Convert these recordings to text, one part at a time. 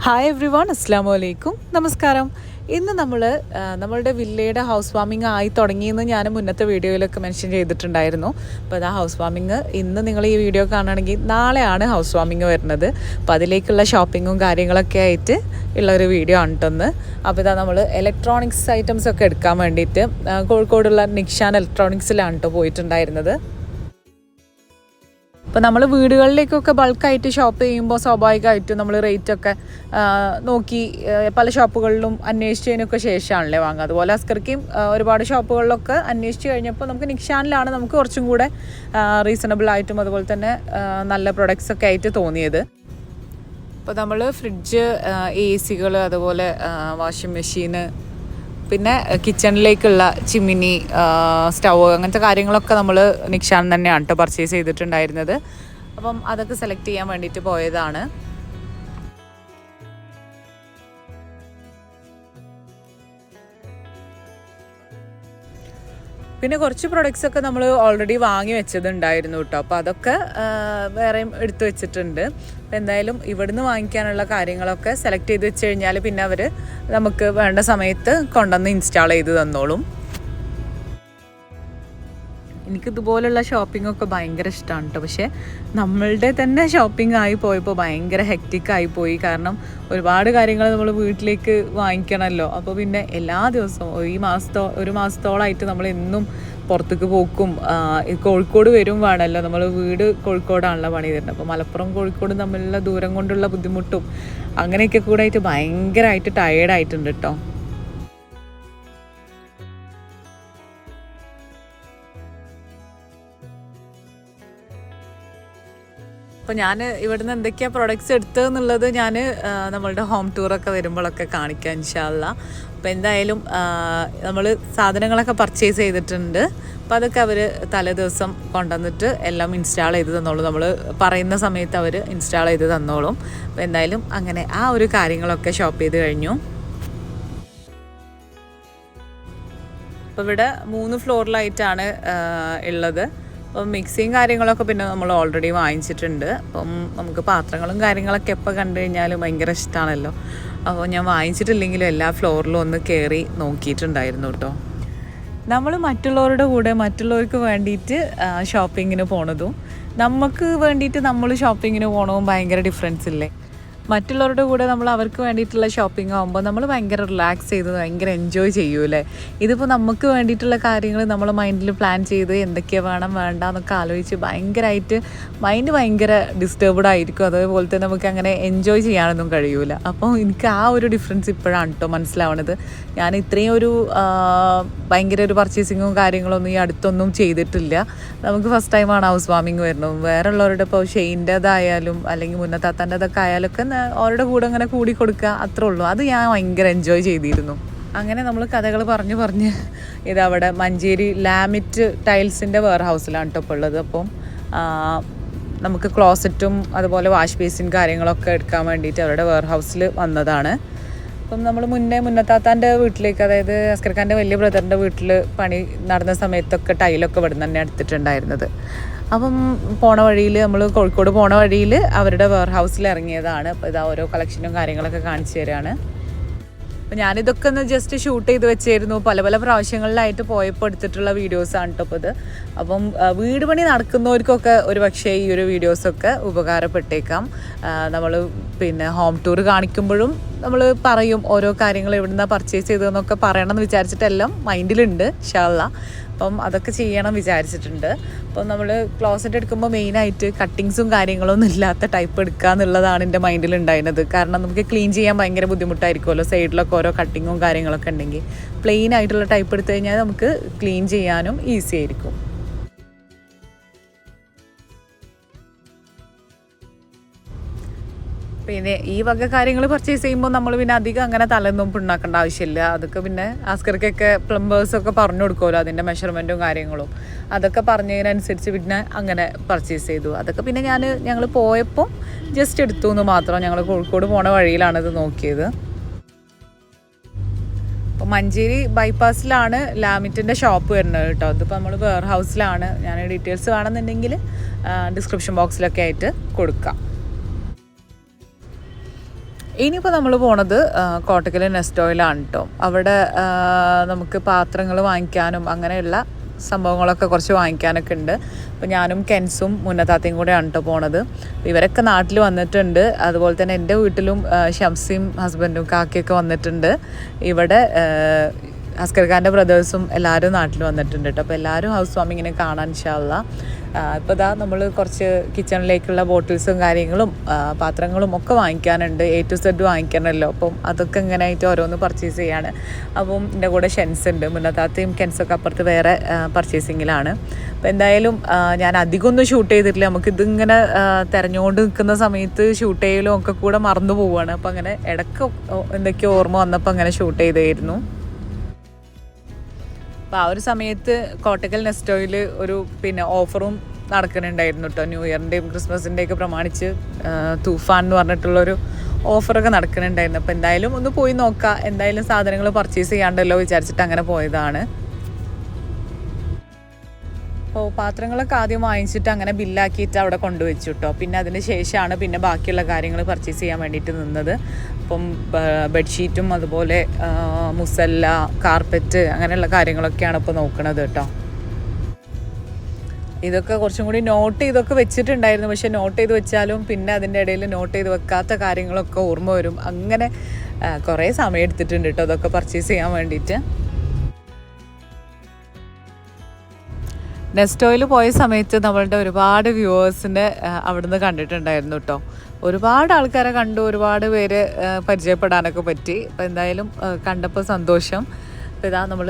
Hi every one, അസ്സാം വലൈക്കും, നമസ്കാരം. ഇന്ന് നമ്മളുടെ വില്ലയുടെ ഹൗസ് വാമിംഗ് ആയി തുടങ്ങിയെന്ന് ഞാൻ മുന്നത്തെ വീഡിയോയിലൊക്കെ മെൻഷൻ ചെയ്തിട്ടുണ്ടായിരുന്നു. അപ്പോൾ അത് ഹൗസ് വാമിംഗ് ഇന്ന് നിങ്ങൾ ഈ വീഡിയോ കാണുകയാണെങ്കിൽ നാളെയാണ് ഹൗസ് വാമിംഗ് വരുന്നത്. അപ്പോൾ അതിലേക്കുള്ള ഷോപ്പിങ്ങും കാര്യങ്ങളൊക്കെ ആയിട്ട് ഉള്ളൊരു വീഡിയോ ആണ് കേട്ടൊന്ന്. അപ്പോൾ ഇതാ നമ്മൾ ഇലക്ട്രോണിക്സ് ഐറ്റംസ് ഒക്കെ എടുക്കാൻ വേണ്ടിയിട്ട് കോഴിക്കോടുള്ള നിക്ഷാൻ ഇലക്ട്രോണിക്സിലാണ് കേട്ടോ പോയിട്ടുണ്ടായിരുന്നത്. അപ്പോൾ നമ്മൾ വീടുകളിലേക്കൊക്കെ ബൾക്കായിട്ട് ഷോപ്പ് ചെയ്യുമ്പോൾ സ്വാഭാവികമായിട്ടും നമ്മൾ റേറ്റൊക്കെ നോക്കി പല ഷോപ്പുകളിലും അന്വേഷിച്ചതിനൊക്കെ ശേഷമാണല്ലേ വാങ്ങുക. അതുപോലെ അസ്കർക്കും ഒരുപാട് ഷോപ്പുകളിലൊക്കെ അന്വേഷിച്ച് കഴിഞ്ഞപ്പോൾ നമുക്ക് നിക്ഷാനിലാണ് നമുക്ക് കുറച്ചും കൂടെ റീസണബിൾ ആയിട്ടും അതുപോലെ തന്നെ നല്ല പ്രൊഡക്ട്സ് ഒക്കെ ആയിട്ട് തോന്നിയത്. അപ്പോൾ നമ്മൾ ഫ്രിഡ്ജ്, AC അതുപോലെ വാഷിംഗ് മെഷീന്, പിന്നെ കിച്ചണിലേക്കുള്ള ചിമ്മിനി, സ്റ്റൗ, അങ്ങനത്തെ കാര്യങ്ങളൊക്കെ നമ്മൾ നിക്ഷാൻ തന്നെയാണ് കേട്ടോ പർച്ചേസ് ചെയ്തിട്ടുണ്ടായിരുന്നത്. അപ്പം അതൊക്കെ സെലക്ട് ചെയ്യാൻ വേണ്ടിയിട്ട് പോയതാണ്. പിന്നെ കുറച്ച് പ്രൊഡക്ട്സൊക്കെ നമ്മൾ ഓൾറെഡി വാങ്ങി വെച്ചതുണ്ടായിരുന്നു കേട്ടോ. അപ്പോൾ അതൊക്കെ വേറെയും എടുത്തു വെച്ചിട്ടുണ്ട്. അപ്പോൾ എന്തായാലും ഇവിടുന്ന് വാങ്ങിക്കാനുള്ള കാര്യങ്ങളൊക്കെ സെലക്ട് ചെയ്ത് വെച്ച് കഴിഞ്ഞാൽ പിന്നെ അവർ നമുക്ക് വേണ്ട സമയത്ത് കൊണ്ടുവന്ന് ഇൻസ്റ്റാൾ ചെയ്ത് തന്നോളും. എനിക്കിതുപോലുള്ള ഷോപ്പിങ്ങൊക്കെ ഭയങ്കര ഇഷ്ടമാണ് കേട്ടോ. പക്ഷേ നമ്മളുടെ തന്നെ ഷോപ്പിംഗ് ആയി പോയപ്പോൾ ഭയങ്കര ഹെക്റ്റിക്കായി പോയി. കാരണം ഒരുപാട് കാര്യങ്ങൾ നമ്മൾ വീട്ടിലേക്ക് വാങ്ങിക്കണമല്ലോ. അപ്പോൾ പിന്നെ എല്ലാ ദിവസവും ഒരു മാസത്തോളമായിട്ട് നമ്മൾ എന്നും പുറത്തേക്ക് പോക്കും, കോഴിക്കോട് വരും വേണമല്ലോ. നമ്മൾ വീട് കോഴിക്കോടാണല്ലോ പണി തരുന്നത്. അപ്പോൾ മലപ്പുറം കോഴിക്കോട് തമ്മിലുള്ള ദൂരം കൊണ്ടുള്ള ബുദ്ധിമുട്ടും അങ്ങനെയൊക്കെ കൂടെ ആയിട്ട് ഭയങ്കരമായിട്ട് ടയേർഡായിട്ടുണ്ട് കേട്ടോ. അപ്പോൾ ഞാൻ ഇവിടുന്ന് എന്തൊക്കെയാണ് പ്രൊഡക്ട്സ് എടുത്തതെന്നുള്ളത് ഞാൻ നമ്മളുടെ ഹോം ടൂറൊക്കെ വരുമ്പോഴൊക്കെ കാണിക്കാം ഇൻഷാ അല്ലാ. അപ്പോൾ എന്തായാലും നമ്മൾ സാധനങ്ങളൊക്കെ പർച്ചേസ് ചെയ്തിട്ടുണ്ട്. അപ്പോൾ അതൊക്കെ അവർ തലേ ദിവസം കൊണ്ടുവന്നിട്ട് എല്ലാം ഇൻസ്റ്റാൾ ചെയ്ത് തന്നോളും. നമ്മൾ പറയുന്ന സമയത്ത് അവർ ഇൻസ്റ്റാൾ ചെയ്ത് തന്നോളും. അപ്പോൾ എന്തായാലും അങ്ങനെ ആ ഒരു കാര്യങ്ങളൊക്കെ ഷോപ്പ് ചെയ്ത് കഴിഞ്ഞു. അപ്പോൾ ഇവിടെ 3 ഫ്ലോറിലായിട്ടാണ് ഉള്ളത്. അപ്പം മിക്സിയും കാര്യങ്ങളൊക്കെ പിന്നെ നമ്മൾ ഓൾറെഡി വാങ്ങിച്ചിട്ടുണ്ട്. അപ്പം നമുക്ക് പാത്രങ്ങളും കാര്യങ്ങളൊക്കെ എപ്പോൾ കണ്ടു കഴിഞ്ഞാലും ഭയങ്കര ഇഷ്ടമാണല്ലോ. അപ്പോൾ ഞാൻ വാങ്ങിച്ചിട്ടില്ലെങ്കിലും എല്ലാ ഫ്ലോറിലും ഒന്ന് കയറി നോക്കിയിട്ടുണ്ടായിരുന്നു കേട്ടോ. നമ്മൾ മറ്റുള്ളവരുടെ കൂടെ മറ്റുള്ളവർക്ക് വേണ്ടിയിട്ട് ഷോപ്പിങ്ങിന് പോണതും നമുക്ക് വേണ്ടിയിട്ട് നമ്മൾ ഷോപ്പിങ്ങിന് പോണതും ഭയങ്കര ഡിഫറൻസ് ഇല്ലേ? മറ്റുള്ളവരുടെ കൂടെ നമ്മൾ അവർക്ക് വേണ്ടിയിട്ടുള്ള ഷോപ്പിംഗ് ആകുമ്പോൾ നമ്മൾ ഭയങ്കര റിലാക്സ് ചെയ്ത് ഭയങ്കര എൻജോയ് ചെയ്യൂലേ. ഇതിപ്പോൾ നമുക്ക് വേണ്ടിയിട്ടുള്ള കാര്യങ്ങൾ നമ്മൾ മൈൻഡിൽ പ്ലാൻ ചെയ്ത് എന്തൊക്കെയാണ് വേണ്ട എന്നൊക്കെ ആലോചിച്ച് ഭയങ്കരമായിട്ട് മൈൻഡ് ഭയങ്കര ഡിസ്റ്റർബ്ഡ് ആയിരിക്കും. അതേപോലെ തന്നെ നമുക്ക് അങ്ങനെ എൻജോയ് ചെയ്യാനൊന്നും കഴിയൂല. അപ്പോൾ എനിക്ക് ആ ഒരു ഡിഫറൻസ് ഇപ്പോഴാണ് കേട്ടോ മനസ്സിലാവണത്. ഞാൻ ഇത്രയും ഭയങ്കര ഒരു പർച്ചേസിങ്ങും കാര്യങ്ങളൊന്നും ഈ അടുത്തൊന്നും ചെയ്തിട്ടില്ല. നമുക്ക് ഫസ്റ്റ് ടൈമാണ് ഹൗസ് വാമിങ് വരുന്നത്. വേറെ ഉള്ളവരുടെ ഇപ്പോൾ ഷെയിൻ്റേതായാലും അല്ലെങ്കിൽ മുന്നത്താത്തൻ്റെതൊക്കെ ആയാലൊക്കെ അവരുടെ കൂടെ അങ്ങനെ കൂടി കൊടുക്കുക, അത്രേ ഉള്ളൂ. അത് ഞാൻ ഭയങ്കര എൻജോയ് ചെയ്തിരുന്നു. അങ്ങനെ നമ്മൾ കഥകൾ പറഞ്ഞ് ഇതവിടെ മഞ്ചേരി ലാമിറ്റ് ടൈൽസിൻ്റെ വെയർ ഹൗസിലാണ് കേട്ടോ ഇപ്പോൾ ഉള്ളത്. അപ്പം നമുക്ക് ക്ലോസറ്റും അതുപോലെ വാഷ് ബേസിൻ കാര്യങ്ങളൊക്കെ എടുക്കാൻ വേണ്ടിയിട്ട് അവരുടെ വെയർ ഹൗസിൽ വന്നതാണ്. അപ്പം നമ്മൾ മുന്നത്താത്താൻ്റെ വീട്ടിലേക്ക്, അതായത് അസ്കർഖാൻ്റെ വലിയ ബ്രദറിൻ്റെ വീട്ടിൽ പണി നടന്ന സമയത്തൊക്കെ ടൈലൊക്കെ ഇവിടെ നിന്ന് തന്നെ എടുത്തിട്ടുണ്ടായിരുന്നത്. അപ്പം നമ്മൾ കോഴിക്കോട് പോണ വഴിയിൽ അവരുടെ വെയർ ഹൗസിൽ ഇറങ്ങിയതാണ്. അപ്പോൾ ഇതാ ഓരോ കളക്ഷനും കാര്യങ്ങളൊക്കെ കാണിച്ചു തരാണ്. അപ്പോൾ ഞാനിതൊക്കെ ഒന്ന് ജസ്റ്റ് ഷൂട്ട് ചെയ്ത് വെച്ചായിരുന്നു. പല പ്രാവശ്യങ്ങളിലായിട്ട് പോയപ്പോൾ എടുത്തിട്ടുള്ള വീഡിയോസാണ് കേട്ടോ ഇപ്പോൾ ഇത്. അപ്പം വീട് പണി നടക്കുന്നവർക്കൊക്കെ ഒരു പക്ഷേ ഈ ഒരു വീഡിയോസൊക്കെ ഉപകാരപ്പെട്ടേക്കാം. നമ്മൾ പിന്നെ ഹോം ടൂർ കാണിക്കുമ്പോഴും നമ്മൾ പറയും ഓരോ കാര്യങ്ങൾ എവിടുന്നാണ് പർച്ചേസ് ചെയ്തതെന്നൊക്കെ പറയണമെന്ന് വിചാരിച്ചിട്ടെല്ലാം മൈൻഡിലുണ്ട് ഇൻഷാ അല്ലാ. അപ്പം അതൊക്കെ ചെയ്യണം വിചാരിച്ചിട്ടുണ്ട്. അപ്പം നമ്മൾ ക്ലോസറ്റ് എടുക്കുമ്പോൾ മെയിനായിട്ട് കട്ടിങ്സും കാര്യങ്ങളൊന്നും ഇല്ലാത്ത ടൈപ്പ് എടുക്കുക എന്നുള്ളതാണ് എൻ്റെ മൈൻഡിലുണ്ടായിരുന്നത്. കാരണം നമുക്ക് ക്ലീൻ ചെയ്യാൻ ഭയങ്കര ബുദ്ധിമുട്ടായിരിക്കുമല്ലോ. സൈഡിലൊക്കെ ഓരോ കട്ടിങ്ങും കാര്യങ്ങളൊക്കെ ഉണ്ടെങ്കിൽ പ്ലെയിൻ ആയിട്ടുള്ള ടൈപ്പ് എടുത്തു കഴിഞ്ഞാൽ നമുക്ക് ക്ലീൻ ചെയ്യാനും ഈസി ആയിരിക്കും. പിന്നെ ഈ വക കാര്യങ്ങൾ പർച്ചേസ് ചെയ്യുമ്പോൾ നമ്മൾ പിന്നെ അധികം അങ്ങനെ തലനൊന്നും ഉണ്ടാക്കേണ്ട ആവശ്യമില്ല. അതൊക്കെ പിന്നെ ആസ്കർക്കൊക്കെ പ്ലംബേഴ്സൊക്കെ പറഞ്ഞു കൊടുക്കുമല്ലോ അതിൻ്റെ മെഷർമെൻറ്റും കാര്യങ്ങളും. അതൊക്കെ പറഞ്ഞതിനനുസരിച്ച് പിന്നെ അങ്ങനെ പർച്ചേസ് ചെയ്തു. അതൊക്കെ പിന്നെ ഞങ്ങൾ പോയപ്പോൾ ജസ്റ്റ് എടുത്തു എന്ന് മാത്രം. ഞങ്ങൾ കോഴിക്കോട് പോണ വഴിയിലാണിത് നോക്കിയത്. അപ്പോൾ മഞ്ചേരി ബൈപ്പാസിലാണ് ലാമിറ്റിൻ്റെ ഷോപ്പ് വരുന്നത് കേട്ടോ. ഇതിപ്പോൾ നമ്മൾ വെയർ ഹൗസിലാണ്. ഞാൻ ഡീറ്റെയിൽസ് വേണമെന്നുണ്ടെങ്കിൽ ഡിസ്ക്രിപ്ഷൻ ബോക്സിലൊക്കെ ആയിട്ട് കൊടുക്കാം. ഇനിയിപ്പോൾ നമ്മൾ പോണത് കോട്ടക്കൽ നെസ്റ്റോയിലാണ് കേട്ടോ. അവിടെ നമുക്ക് പാത്രങ്ങൾ വാങ്ങിക്കാനും അങ്ങനെയുള്ള സംഭവങ്ങളൊക്കെ കുറച്ച് വാങ്ങിക്കാനൊക്കെ ഉണ്ട്. അപ്പോൾ ഞാനും കെൻസും മുന്നത്താത്തയും കൂടെയാണ് കേട്ടോ പോണത്. ഇവരൊക്കെ നാട്ടിൽ വന്നിട്ടുണ്ട്. അതുപോലെ തന്നെ എൻ്റെ വീട്ടിലും ഷംസിയും ഹസ്ബൻഡും കാക്കയൊക്കെ വന്നിട്ടുണ്ട്. ഇവിടെ അസ്കർ ഖാൻ്റെ ബ്രദേഴ്സും എല്ലാവരും നാട്ടിൽ വന്നിട്ടുണ്ട് കേട്ടോ. അപ്പോൾ എല്ലാവരും ഹൗസ് വാമിങ്ങിനെ കാണാൻ ഇൻഷാ അല്ലാ. ഇപ്പോൾ ഇതാ നമ്മൾ കുറച്ച് കിച്ചണിലേക്കുള്ള ബോട്ടിൽസും കാര്യങ്ങളും പാത്രങ്ങളും ഒക്കെ വാങ്ങിക്കാനുണ്ട്. A to Z വാങ്ങിക്കണമല്ലോ. അപ്പം അതൊക്കെ ഇങ്ങനെ ആയിട്ട് ഓരോന്ന് പർച്ചേസ് ചെയ്യാണ്. അപ്പം എൻ്റെ കൂടെ ഷെൻസ് ഉണ്ട്. മുന്നത്താത്തയും കെൻസൊക്കെ അപ്പുറത്ത് വേറെ പർച്ചേസിങ്ങിലാണ്. അപ്പോൾ എന്തായാലും ഞാൻ അധികമൊന്നും ഷൂട്ട് ചെയ്തിട്ടില്ല. നമുക്കിതിങ്ങനെ തിരഞ്ഞുകൊണ്ട് നിൽക്കുന്ന സമയത്ത് ഷൂട്ട് ചെയ്യലും ഒക്കെ കൂടെ മറന്നു പോവുകയാണ്. അപ്പോൾ അങ്ങനെ ഇടയ്ക്ക് എന്തൊക്കെയോ ഓർമ്മ വന്നപ്പോൾ അങ്ങനെ ഷൂട്ട് ചെയ്തായിരുന്നു. അപ്പോൾ ആ ഒരു സമയത്ത് കോട്ടക്കൽ നെസ്റ്റോയിൽ ഒരു ഓഫറും നടക്കുന്നുണ്ടായിരുന്നു കേട്ടോ. ന്യൂ ഇയറിൻ്റെയും ക്രിസ്മസിൻ്റെയൊക്കെ പ്രമാണിച്ച് തൂഫാൻ എന്ന് പറഞ്ഞിട്ടുള്ളൊരു ഓഫറൊക്കെ നടക്കുന്നുണ്ടായിരുന്നു. അപ്പോൾ എന്തായാലും ഒന്ന് പോയി നോക്കാം, എന്തായാലും സാധനങ്ങൾ പർച്ചേസ് ചെയ്യാണ്ടല്ലോ വിചാരിച്ചിട്ട് അങ്ങനെ പോയതാണ്. അപ്പോൾ പാത്രങ്ങളൊക്കെ ആദ്യം വാങ്ങിച്ചിട്ട് അങ്ങനെ ബില്ലാക്കിയിട്ട് അവിടെ കൊണ്ടുവച്ചു കേട്ടോ. പിന്നെ അതിന് ശേഷമാണ് പിന്നെ ബാക്കിയുള്ള കാര്യങ്ങൾ പർച്ചേസ് ചെയ്യാൻ വേണ്ടിയിട്ട് നിന്നത്. അപ്പം ബെഡ്ഷീറ്റും അതുപോലെ മുസല്ല, കാർപ്പറ്റ് അങ്ങനെയുള്ള കാര്യങ്ങളൊക്കെയാണ് ഇപ്പോൾ നോക്കുന്നത് കേട്ടോ. ഇതൊക്കെ കുറച്ചും കൂടി നോട്ട് ചെയ്തൊക്കെ വെച്ചിട്ടുണ്ടായിരുന്നു. പക്ഷേ നോട്ട് ചെയ്ത് വെച്ചാലും പിന്നെ അതിൻ്റെ ഇടയിൽ നോട്ട് ചെയ്ത് വെക്കാത്ത കാര്യങ്ങളൊക്കെ ഓർമ്മ വരും. അങ്ങനെ കുറേ സമയം എടുത്തിട്ടുണ്ട് കേട്ടോ അതൊക്കെ പർച്ചേസ് ചെയ്യാൻ വേണ്ടിയിട്ട്. നെസ്റ്റോയിൽ പോയ സമയത്ത് നമ്മളുടെ ഒരുപാട് വ്യൂവേഴ്സിനെ അവിടുന്ന് കണ്ടിട്ടുണ്ടായിരുന്നു കേട്ടോ. ഒരുപാട് ആൾക്കാരെ കണ്ടു, ഒരുപാട് പേര് പരിചയപ്പെടാനൊക്കെ പറ്റി. അപ്പോൾ എന്തായാലും കണ്ടപ്പോൾ സന്തോഷം. അപ്പോൾ ഇതാ നമ്മൾ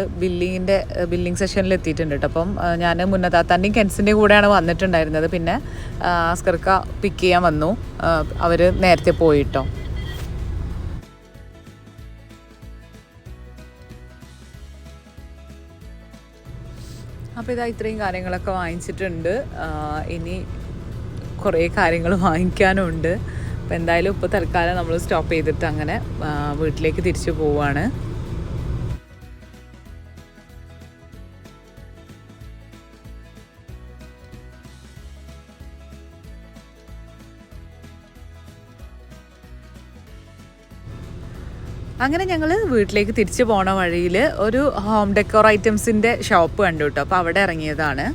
ബില്ലിംഗ് സെഷനിൽ എത്തിയിട്ടുണ്ട് കേട്ടോ. അപ്പം ഞാൻ മുന്നത്താത്തൻ്റെയും കെൻസിൻ്റെയും കൂടെയാണ് വന്നിട്ടുണ്ടായിരുന്നത്. പിന്നെ അസ്കർക്ക പിക്ക് ചെയ്യാൻ വന്നു, അവർ നേരത്തെ പോയിട്ടോ. അപ്പോൾ ഇതാ ഇത്രയും കാര്യങ്ങളൊക്കെ വാങ്ങിച്ചിട്ടുണ്ട്. ഇനി കുറേ കാര്യങ്ങൾ വാങ്ങിക്കാനുണ്ട്. അപ്പോൾ എന്തായാലും ഇപ്പോൾ തൽക്കാലം നമ്മൾ സ്റ്റോപ്പ് ചെയ്തിട്ട് അങ്ങനെ വീട്ടിലേക്ക് തിരിച്ചു പോവുകയാണ്. അങ്ങനെ ഞങ്ങൾ വീട്ടിലേക്ക് തിരിച്ചു പോണ വഴിയിൽ ഒരു ഹോം ഡെക്കോർ ഐറ്റംസിൻ്റെ ഷോപ്പ് കണ്ടു കേട്ടോ. അപ്പോൾ അവിടെ ഇറങ്ങിയതാണ്.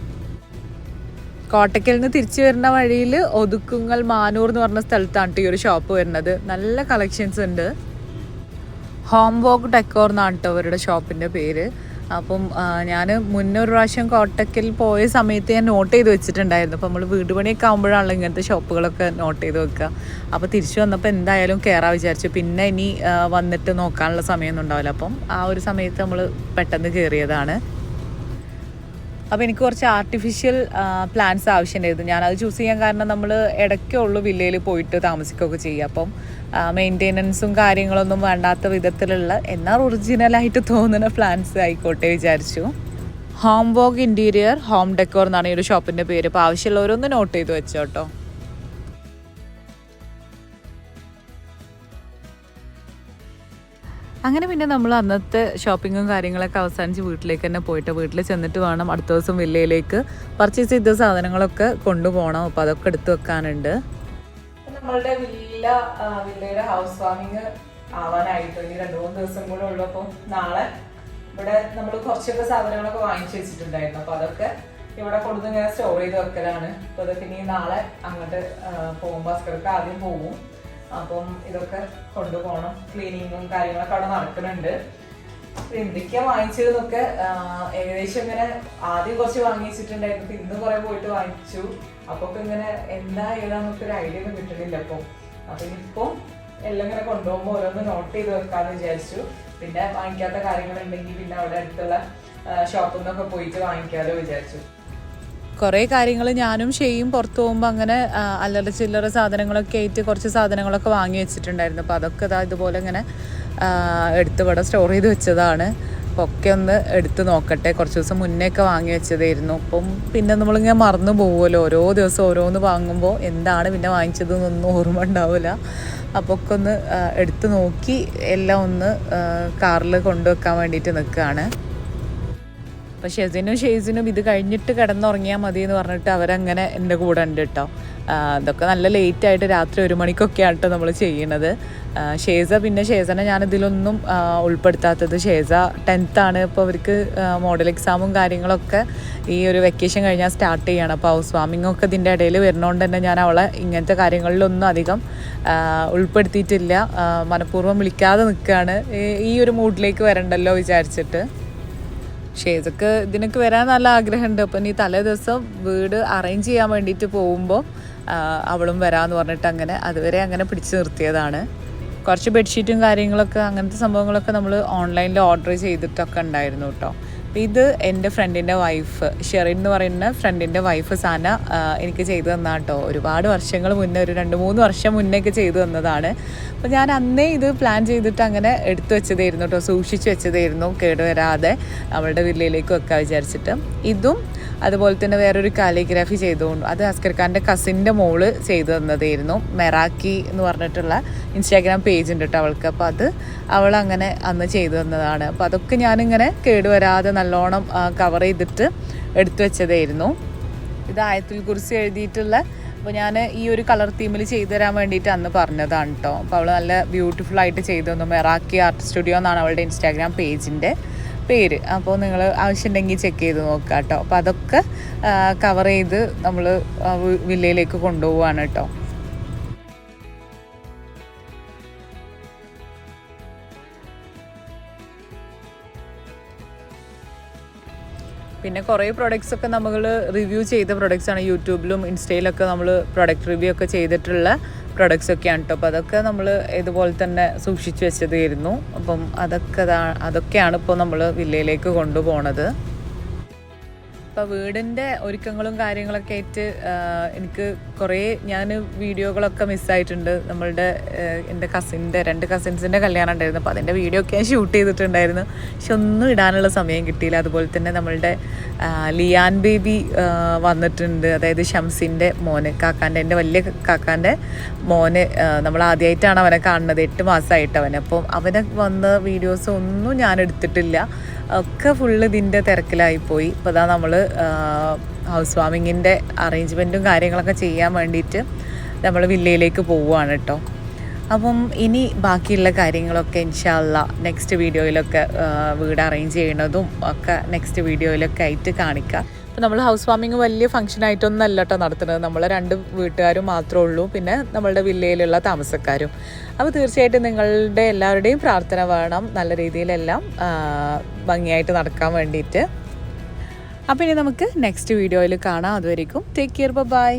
കോട്ടക്കൽ നിന്ന് തിരിച്ചു വരുന്ന വഴിയിൽ ഒതുക്കുങ്ങൽ മാനൂർ എന്ന് പറഞ്ഞ സ്ഥലത്താണ് ഈ ഒരു ഷോപ്പ് വരുന്നത്. നല്ല കളക്ഷൻസ് ഉണ്ട്. ഹോം വോക്ക് ഡെക്കോർ എന്നാണ് കേട്ടോ അവരുടെ ഷോപ്പിൻ്റെ പേര്. അപ്പം ഞാൻ മുന്നൊരു പ്രാവശ്യം കോട്ടക്കൽ പോയ സമയത്ത് ഞാൻ നോട്ട് ചെയ്ത് വെച്ചിട്ടുണ്ടായിരുന്നു. അപ്പോൾ നമ്മൾ വീട് പണിയൊക്കെ ആകുമ്പോഴാണല്ലോ ഇങ്ങനത്തെ ഷോപ്പുകളൊക്കെ നോട്ട് ചെയ്ത് വെക്കുക. അപ്പോൾ തിരിച്ചു വന്നപ്പോൾ എന്തായാലും കയറാൻ വിചാരിച്ചു. പിന്നെ ഇനി വന്നിട്ട് നോക്കാനുള്ള സമയമൊന്നും ഉണ്ടാവില്ല. അപ്പം ആ ഒരു സമയത്ത് നമ്മൾ പെട്ടെന്ന് കയറിയതാണ്. അപ്പോൾ എനിക്ക് കുറച്ച് ആർട്ടിഫിഷ്യൽ പ്ലാന്റ്സ് ആവശ്യമുണ്ടായിരുന്നു. ഞാനത് ചൂസ് ചെയ്യാൻ കാരണം നമ്മൾ ഇടയ്ക്കേ ഉള്ളൂ വില്ലയിൽ പോയിട്ട് താമസിക്കുകയൊക്കെ ചെയ്യുക. അപ്പം മെയിൻ്റെനൻസും കാര്യങ്ങളൊന്നും വേണ്ടാത്ത വിധത്തിലുള്ള എന്നാൽ ഒറിജിനലായിട്ട് തോന്നുന്ന പ്ലാന്റ്സ് ആയിക്കോട്ടെ വിചാരിച്ചു. Home walk interior home decor എന്നാണ് ഈ ഒരു ഷോപ്പിൻ്റെ പേര്. അപ്പോൾ ആവശ്യമുള്ളവരൊന്ന് നോട്ട് ചെയ്ത് വെച്ചോ കേട്ടോ. അങ്ങനെ പിന്നെ നമ്മൾ അന്നത്തെ ഷോപ്പിങ്ങും കാര്യങ്ങളൊക്കെ അവസാനിച്ച് വീട്ടിലേക്ക് തന്നെ പോയിട്ട് വീട്ടിൽ ചെന്നിട്ട് വേണം അടുത്ത ദിവസം വില്ലയിലേക്ക് പർച്ചേസ് ചെയ്ത സാധനങ്ങളൊക്കെ കൊണ്ടുപോകണം. അപ്പോൾ അതൊക്കെ എടുത്തു വെക്കാനുണ്ട്. നമ്മളുടെ വില്ലയുടെ ഹൗസ് വാമിങ് ആവാനായിട്ട് ഇനി 2-3 ദിവസം കൂടെ ഉള്ളൂ. അപ്പോൾ നാളെ ഇവിടെ നമ്മൾ കുറച്ചൊക്കെ സാധനങ്ങളൊക്കെ വാങ്ങിച്ചു വെച്ചിട്ടുണ്ടായിരുന്നു. അപ്പോൾ അതൊക്കെ ഇവിടെ കൊടുത്ത് ഇങ്ങനെ സ്റ്റോർ ചെയ്ത് വെക്കലാണ്. അപ്പോൾ അതൊക്കെ ഇനി നാളെ അങ്ങോട്ട് പോകുമ്പോൾ അസ്കർക്ക് ആദ്യം പോകും. അപ്പം ഇതൊക്കെ കൊണ്ടുപോകണം. ക്ലീനിങ്ങും കാര്യങ്ങളൊക്കെ അവിടെ നടക്കുന്നുണ്ട്. എന്തൊക്കെയാ വാങ്ങിച്ചതെന്നൊക്കെ ഏകദേശം ഇങ്ങനെ ആദ്യം കുറച്ച് വാങ്ങി വെച്ചിട്ടുണ്ടായിരുന്നു. ഇന്ന് കുറെ പോയിട്ട് വാങ്ങിച്ചു. അപ്പൊ ഇങ്ങനെ എന്താ ഏതാന്നൊക്കെ ഒരു ഐഡിയ ഒന്നും കിട്ടുന്നില്ല. അപ്പൊ ഇനിയിപ്പം എല്ലാം ഇങ്ങനെ കൊണ്ടുപോകുമ്പോൾ ഓരോന്ന് നോട്ട് ചെയ്ത് വെക്കാന്ന് വിചാരിച്ചു. പിന്നെ വാങ്ങിക്കാത്ത കാര്യങ്ങളുണ്ടെങ്കിൽ പിന്നെ അവിടെ അടുത്തുള്ള ഷോപ്പിൽ നിന്നൊക്കെ പോയിട്ട് വാങ്ങിക്കാലോ വിചാരിച്ചു. കുറേ കാര്യങ്ങൾ ഞാനും ഷെയ്യും പുറത്ത് പോകുമ്പോൾ അങ്ങനെ അല്ലറ ചില്ലറ സാധനങ്ങളൊക്കെ ആയിട്ട് കുറച്ച് സാധനങ്ങളൊക്കെ വാങ്ങി വെച്ചിട്ടുണ്ടായിരുന്നു. അപ്പോൾ അതൊക്കെ ഇതുപോലെ ഇങ്ങനെ എടുത്ത് ഇവിടെ സ്റ്റോർ ചെയ്ത് വെച്ചതാണ്. അപ്പോൾ ഒക്കെ ഒന്ന് എടുത്ത് നോക്കട്ടെ. കുറച്ച് ദിവസം മുന്നേ ഒക്കെ വാങ്ങി വെച്ചതായിരുന്നു. അപ്പം പിന്നെ നമ്മളിങ്ങനെ മറന്നു പോകുമല്ലോ. ഓരോ ദിവസം ഓരോന്ന് വാങ്ങുമ്പോൾ എന്താണ് പിന്നെ വാങ്ങിച്ചതെന്നൊന്നും ഓർമ്മ ഉണ്ടാവില്ല. അപ്പോൾ ഒക്കെ ഒന്ന് എടുത്ത് നോക്കി എല്ലാം ഒന്ന് കാറിൽ കൊണ്ടുവെക്കാൻ വേണ്ടിയിട്ട് നിൽക്കുകയാണ്. അപ്പോൾ ഷെസിനും ഷെയ്സിനും ഇത് കഴിഞ്ഞിട്ട് കിടന്നുറങ്ങിയാൽ മതി എന്ന് പറഞ്ഞിട്ട് അവരങ്ങനെ എൻ്റെ കൂടെ ഉണ്ട് കേട്ടോ. ഇതൊക്കെ നല്ല ലേറ്റായിട്ട് രാത്രി 1 മണിക്കൊക്കെയാണ് കേട്ടോ നമ്മൾ ചെയ്യണത്. ഷേസനെ ഞാനിതിലൊന്നും ഉൾപ്പെടുത്താത്തത്. ഷേസ 10th ആണ്. ഇപ്പോൾ അവർക്ക് മോഡൽ എക്സാമും കാര്യങ്ങളൊക്കെ ഈ ഒരു വെക്കേഷൻ കഴിഞ്ഞാൽ സ്റ്റാർട്ട് ചെയ്യണം. അപ്പോൾ ഹൗസ് വാമിങ്ങൊക്കെ ഇതിൻ്റെ ഇടയിൽ വരുന്നതുകൊണ്ട് തന്നെ ഞാൻ അവളെ ഇങ്ങനത്തെ കാര്യങ്ങളിലൊന്നും അധികം ഉൾപ്പെടുത്തിയിട്ടില്ല. മനഃപൂർവ്വം വിളിക്കാതെ നിൽക്കുകയാണ്, ഈ ഒരു മൂഡിലേക്ക് വരണ്ടല്ലോ വിചാരിച്ചിട്ട്. ഷേസക്ക് ഇതിനൊക്കെ വരാൻ നല്ല ആഗ്രഹമുണ്ട്. അപ്പം ഈ തലേ ദിവസം വീട് അറേഞ്ച് ചെയ്യാൻ വേണ്ടിയിട്ട് പോകുമ്പോൾ അവളും വരാമെന്ന് പറഞ്ഞിട്ട് അതുവരെ അങ്ങനെ പിടിച്ചു നിർത്തിയതാണ്. കുറച്ച് ബെഡ്ഷീറ്റും കാര്യങ്ങളൊക്കെ അങ്ങനത്തെ സംഭവങ്ങളൊക്കെ നമ്മൾ ഓൺലൈനിൽ ഓർഡർ ചെയ്തിട്ടൊക്കെ ഉണ്ടായിരുന്നു കേട്ടോ. ഇത് എൻ്റെ ഫ്രണ്ടിൻ്റെ വൈഫ് ഷെറിൻ എന്ന് പറയുന്ന ഫ്രണ്ടിൻ്റെ വൈഫ് സാന എനിക്ക് ചെയ്തു തന്നാ കേട്ടോ. ഒരുപാട് വർഷങ്ങൾ മുന്നേ, ഒരു 2-3 വർഷം മുന്നേ ഒക്കെ ചെയ്തു തന്നതാണ്. അപ്പോൾ ഞാൻ അന്നേ ഇത് പ്ലാൻ ചെയ്തിട്ട് അങ്ങനെ എടുത്തു വെച്ചതായിരുന്നു കേട്ടോ, സൂക്ഷിച്ച് വെച്ചതായിരുന്നു കേടുവരാതെ അവളുടെ വില്ലയിലേക്ക് വെക്കാൻ വിചാരിച്ചിട്ട്. ഇതും അതുപോലെ തന്നെ വേറൊരു കാലിഗ്രാഫി ചെയ്തുകൊണ്ട് അത് അസ്കർ ഖാൻ്റെ കസിൻ്റെ മോള് ചെയ്തു തന്നതായിരുന്നു. മെറാക്കി എന്ന് പറഞ്ഞിട്ടുള്ള ഇൻസ്റ്റാഗ്രാം പേജ് ഉണ്ട് കേട്ടോ അവൾക്ക്. അപ്പോൾ അത് അവളങ്ങനെ അന്ന് ചെയ്തു തന്നതാണ്. അപ്പോൾ അതൊക്കെ ഞാനിങ്ങനെ കേടുവരാതെ നല്ലോണം കവർ ചെയ്തിട്ട് എടുത്തു വെച്ചതായിരുന്നു. ഇത് ആയത്തുൽ കുർസി എഴുതിയിട്ടുള്ള, അപ്പോൾ ഞാൻ ഈ ഒരു കളർ തീമിൽ ചെയ്തു തരാൻ വേണ്ടിയിട്ട് അന്ന് പറഞ്ഞതാണ് കേട്ടോ. അപ്പോൾ അവൾ നല്ല ബ്യൂട്ടിഫുള്ളായിട്ട് ചെയ്തു തന്നു. മെറാക്കി ആർട്ട് സ്റ്റുഡിയോ എന്നാണ് അവളുടെ ഇൻസ്റ്റാഗ്രാം പേജിൻ്റെ പേര്. അപ്പോൾ നിങ്ങൾ ആവശ്യമുണ്ടെങ്കിൽ ചെക്ക് ചെയ്ത് നോക്കുക കേട്ടോ. അപ്പോൾ അതൊക്കെ കവർ ചെയ്ത് നമ്മൾ വില്ലയിലേക്ക് കൊണ്ടുപോവാണ് കേട്ടോ. പിന്നെ കുറേ പ്രൊഡക്ട്സൊക്കെ നമ്മൾ റിവ്യൂ ചെയ്ത പ്രൊഡക്ട്സാണ്. യൂട്യൂബിലും ഇൻസ്റ്റയിലൊക്കെ നമ്മൾ പ്രൊഡക്റ്റ് റിവ്യൂ ഒക്കെ ചെയ്തിട്ടുള്ള പ്രൊഡക്ട്സൊക്കെയാണ് കേട്ടോ. അപ്പോൾ അതൊക്കെ നമ്മൾ ഇതുപോലെ തന്നെ സൂക്ഷിച്ച് വെച്ചതായിരുന്നു. അപ്പം അതൊക്കെയാണ് ഇപ്പോൾ നമ്മൾ വില്ലയിലേക്ക് കൊണ്ടുപോകണത്. ഇപ്പോൾ വീടിൻ്റെ ഒരുക്കങ്ങളും കാര്യങ്ങളൊക്കെ ആയിട്ട് എനിക്ക് കുറേ വീഡിയോകളൊക്കെ മിസ്സായിട്ടുണ്ട്. എൻ്റെ കസിൻ്റെ 2 കസിൻസിൻ്റെ കല്യാണം ഉണ്ടായിരുന്നു. അപ്പോൾ അതിൻ്റെ വീഡിയോ ഒക്കെ ഞാൻ ഷൂട്ട് ചെയ്തിട്ടുണ്ടായിരുന്നു. പക്ഷെ ഒന്നും ഇടാനുള്ള സമയം കിട്ടിയില്ല. അതുപോലെ തന്നെ നമ്മളുടെ ലിയാൻ ബേബി വന്നിട്ടുണ്ട്. അതായത് ഷംസിൻ്റെ മോന്, എൻ്റെ വലിയ കാക്കാൻ്റെ മോന്. നമ്മൾ ആദ്യമായിട്ടാണ് അവനെ കാണുന്നത്, 8 മാസമായിട്ട് അവന്. അപ്പം അവനെ വന്ന വീഡിയോസ് ഒന്നും ഞാൻ എടുത്തിട്ടില്ല, ഒക്കെ ഫുള്ള് ഇതിൻ്റെ തിരക്കിലായിപ്പോയി. ഇപ്പോൾ അതാ നമ്മൾ ഹൗസ് വാമിങ്ങിൻ്റെ അറേഞ്ച്മെൻറ്റും കാര്യങ്ങളൊക്കെ ചെയ്യാൻ വേണ്ടിയിട്ട് നമ്മൾ വില്ലയിലേക്ക് പോവുകയാണ് കേട്ടോ. അപ്പം ഇനി ബാക്കിയുള്ള കാര്യങ്ങളൊക്കെ ഇൻഷാ അല്ലാ നെക്സ്റ്റ് വീഡിയോയിലൊക്കെ വീട് അറേഞ്ച് ചെയ്യണതും ഒക്കെ നെക്സ്റ്റ് വീഡിയോയിലൊക്കെ ആയിട്ട് കാണിക്കാം. അപ്പോൾ നമ്മൾ ഹൗസ് വാമിങ് വലിയ ഫംഗ്ഷനായിട്ടൊന്നും അല്ല കേട്ടോ നടത്തുന്നത്. നമ്മൾ 2 വീട്ടുകാരും മാത്രമേ ഉള്ളൂ, പിന്നെ നമ്മളുടെ വില്ലയിലുള്ള താമസക്കാരും. അപ്പോൾ തീർച്ചയായിട്ടും നിങ്ങളുടെ എല്ലാവരുടെയും പ്രാർത്ഥന വേണം നല്ല രീതിയിലെല്ലാം ഭംഗിയായിട്ട് നടക്കാൻ വേണ്ടിയിട്ട്. അപ്പോൾ ഇനി നമുക്ക് നെക്സ്റ്റ് വീഡിയോയിൽ കാണാം. അതുവരെയും ടേക്ക് കെയർ, ബൈ.